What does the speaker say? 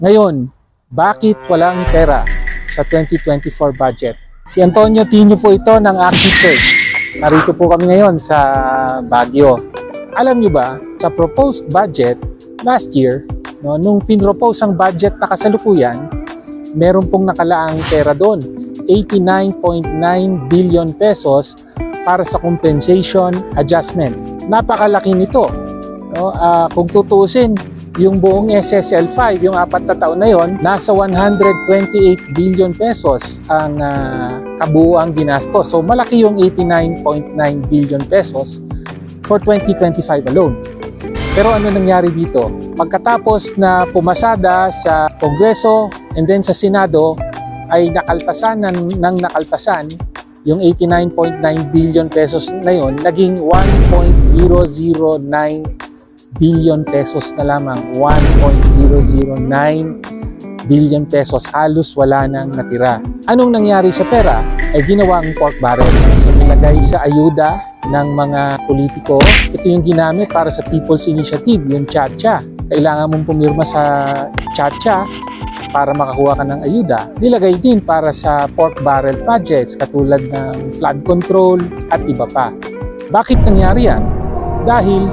Ngayon, bakit walang pera sa 2024 budget? Si Antonio Tino po ito ng Active Church. Narito po kami ngayon sa Baguio. Alam niyo ba, sa proposed budget last year, nung pinropose ang budget na kasalukuyan, meron pong nakalaang pera doon. 89.9 billion pesos para sa compensation adjustment. Napakalaki nito. Kung tutusin, yung buong SSL5, yung 4 na taon na yon, nasa 128 billion pesos ang kabuuang ginastos. So malaki yung 89.9 billion pesos for 2025 alone. Pero ano nangyari dito? Pagkatapos na pumasada sa Kongreso and then sa Senado, ay nakaltasan ng nakaltasan yung 89.9 billion pesos na yon, naging 1.009 billion pesos na lamang. 1.009 billion pesos, halos wala nang natira. Anong nangyari sa pera? Ay ginawa ang pork barrel. So nilagay sa ayuda ng mga politiko. Ito yung ginamit para sa People's Initiative, yung Chacha. Kailangan mong pumirma sa Chacha para makakuha ka ng ayuda. Nilagay din para sa pork barrel projects katulad ng flood control at iba pa. Bakit nangyari yan? Dahil